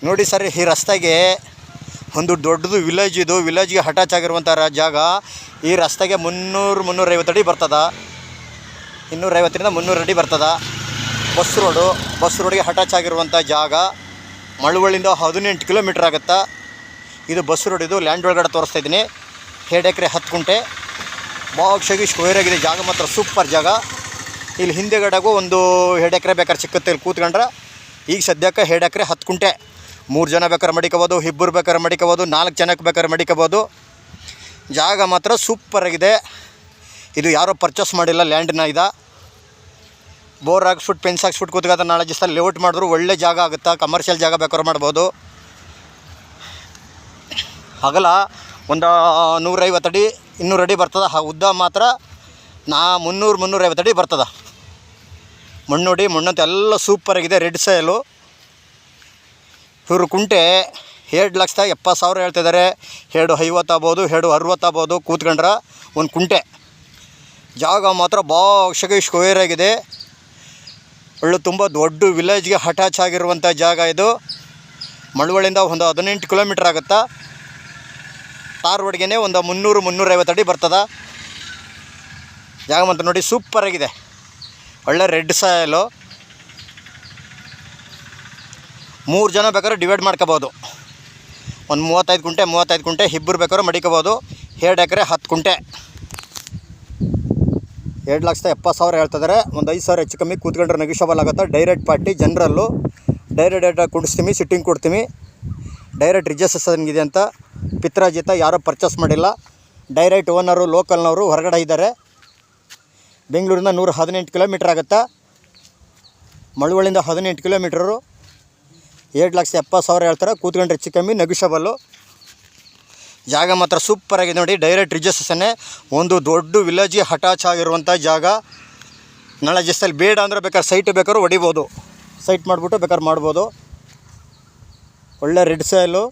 ನೋಡಿ ಸರ್, ಈ ರಸ್ತೆಗೆ ಒಂದು ದೊಡ್ಡದು ವಿಲೇಜ್, ಇದು ವಿಲೇಜ್ಗೆ ಅಟ್ಯಾಚ್ ಆಗಿರುವಂಥ ಜಾಗ. ಈ ರಸ್ತೆಗೆ 300-350 ಅಡಿ ಬರ್ತದೆ, 250ರಿಂದ 300 ಅಡಿ ಬರ್ತದೆ. ಬಸ್ ರೋಡ್ಗೆ ಅಟ್ಯಾಚ್ ಆಗಿರುವಂಥ ಜಾಗ. ಮಳವಳ್ಳಿಯಿಂದ 18 ಕಿಲೋಮೀಟ್ರ್ ಆಗುತ್ತೆ. ಇದು ಬಸ್ ರೋಡ್, ಇದು ಲ್ಯಾಂಡ್ ಒಳಗಡೆ ತೋರಿಸ್ತಾ ಇದ್ದೀನಿ. 2 ಎಕರೆ 10 ಗುಂಟೆ ಬಾಕ್ಷಾಗಿ ಸ್ಕ್ವೇರ್ ಆಗಿದೆ. ಜಾಗ ಮಾತ್ರ ಸೂಪರ್ ಜಾಗ. ಇಲ್ಲಿ ಹಿಂದೆಗಡೆಗೂ ಒಂದು 2 ಎಕರೆ ಬೇಕಾದ್ರೆ ಸಿಕ್ಕುತ್ತೆ ಇಲ್ಲಿ ಕೂತ್ಕೊಂಡ್ರೆ. ಈಗ ಸದ್ಯಕ್ಕೆ 2 ಎಕರೆ 10 ಗುಂಟೆ 3 ಜನ ಬೇಕಾದ್ರೆ ಮಡಿಕೋಬೋದು, 2 ಬೇಕಾದ್ರೆ ಮಡಿಕೋಬೋದು, 4 ಜನಕ್ಕೆ ಬೇಕಾದ್ರೆ ಮಡಿಕೋಬೋದು. ಜಾಗ ಮಾತ್ರ ಸೂಪರಾಗಿದೆ. ಇದು ಯಾರೋ ಪರ್ಚೇಸ್ ಮಾಡಿಲ್ಲ ಲ್ಯಾಂಡ್ನ. ಇದು ಬೋರ್ ಹಾಕ್ಸ್ಬಿಟ್ಟು ಫೆನ್ಸ್ ಹಾಕ್ಸ್ಬಿಟ್ಟು ಕೂತ್ಕೊತ ನಾಳೆ ದಿವಸ ಲೇಔಟ್ ಮಾಡಿದ್ರು ಒಳ್ಳೆ ಜಾಗ ಆಗುತ್ತೆ. ಕಮರ್ಷಿಯಲ್ ಜಾಗ ಬೇಕಾದ್ರೆ ಮಾಡ್ಬೋದು. ಅಗಲ ಒಂದು 150 ಅಡಿ 200 ಅಡಿ ಬರ್ತದೆ. ಉದ್ದ ಮಾತ್ರ 300-350 ಅಡಿ ಬರ್ತದೆ. ಮಣ್ಣು ಮಣ್ಣಂತ ಎಲ್ಲ ಸೂಪರಾಗಿದೆ. ರೆಡ್ ಸಾಯಲು. ಇವರು ಕುಂಟೆ 2,70,000 ಹೇಳ್ತಿದ್ದಾರೆ. 2,50 ಆಗ್ಬೋದು, 2,60 ಆಗ್ಬೋದು ಕೂತ್ಕೊಂಡ್ರೆ ಒಂದು ಕುಂಟೆ. ಜಾಗ ಮಾತ್ರ ಬಾಕ್ಷಾಗಿ ಸ್ಕ್ವೇರ್ ಆಗಿದೆ. ಒಳ್ಳೆ ತುಂಬ ದೊಡ್ಡ ವಿಲೇಜ್ಗೆ ಅಟ್ಯಾಚ್ ಆಗಿರುವಂಥ ಜಾಗ ಇದು. ಮಳವಳ್ಳಿಯಿಂದ ಒಂದು 18 ಕಿಲೋಮೀಟ್ರ್ ಆಗುತ್ತೆ. ತಾರ್ ರೋಡ್ಗೆ ಒಂದು 300-350 ಅಡಿ ಬರ್ತದೆ. ಜಾಗ ಮಾತ್ರ ನೋಡಿ ಸೂಪರಾಗಿದೆ. ಒಳ್ಳೆ ರೆಡ್ ಸಾಯಲು. 3 ಜನ ಬೇಕಾದ್ರೆ ಡಿವೈಡ್ ಮಾಡ್ಕೋಬೋದು. ಒಂದು 35 ಗುಂಟೆ 2 ಬೇಕಾದ್ರೆ ಮಡಿಕೋಬೋದು. 2 ಎಕರೆ 10 ಗುಂಟೆ 2,70,000 ಹೇಳ್ತಿದ್ದಾರೆ. ಒಂದು 5,000 ಹೆಚ್ಚು ಕಮ್ಮಿ ಕೂತ್ಕೊಂಡ್ರೆ ನೆಗೋಷಿಯಬಲ್ ಆಗುತ್ತೆ. ಡೈರೆಕ್ಟ್ ಪಾರ್ಟಿ ಜನರಲ್ಲು. ಡೈರೆಕ್ಟ್ ಕುಡಿಸ್ತೀವಿ, ಸಿಟ್ಟಿಂಗ್ ಕೊಡ್ತೀವಿ. ಡೈರೆಕ್ಟ್ ರಿಜಿಸ್ಟ್ರೇಷನ್ ಇದೆ ಅಂತ. ಪಿತ್ರಾಜಿತ ಯಾರೂ ಪರ್ಚೇಸ್ ಮಾಡಿಲ್ಲ. ಡೈರೆಕ್ಟ್ ಓನರು ಲೋಕಲ್ನವರು ಹೊರಗಡೆ ಇದ್ದಾರೆ. ಬೆಂಗಳೂರಿಂದ 118 ಕಿಲೋಮೀಟ್ರ್ ಆಗುತ್ತೆ. ಮಳವಳ್ಳಿಯಿಂದ 18 ಕಿಲೋಮೀಟ್ರು. 2,70,000 ಹೇಳ್ತಾರೆ. ಕೂತ್ಕೊಂಡ್ರೆ ಹೆಚ್ಚು ಕಮ್ಮಿ ನೆಗೋಷಿಯಬಲ್ಲು. ಜಾಗ ಮಾತ್ರ ಸೂಪರಾಗಿದೆ ನೋಡಿ. ಡೈರೆಕ್ಟ್ ರಿಜಿಸ್ಟ್ರೇಷನ್ನೇ. ಒಂದು ದೊಡ್ಡ ವಿಲೇಜ್ಗೆ ಅಟ್ಯಾಚ್ ಆಗಿರುವಂಥ ಜಾಗ. ನಾಳೆ ಜಸ್ಟಲ್ಲಿ ಬೇಡ ಅಂದರೆ ಬೇಕಾದ್ರೆ ಸೈಟ್ ಬೇಕಾದ್ರೂ ಹೊಡಿಬೋದು. ಸೈಟ್ ಮಾಡಿಬಿಟ್ಟು ಬೇಕಾದ್ರೆ ಮಾಡ್ಬೋದು. ಒಳ್ಳೆ ರೆಡ್ ಸಾಯಲು.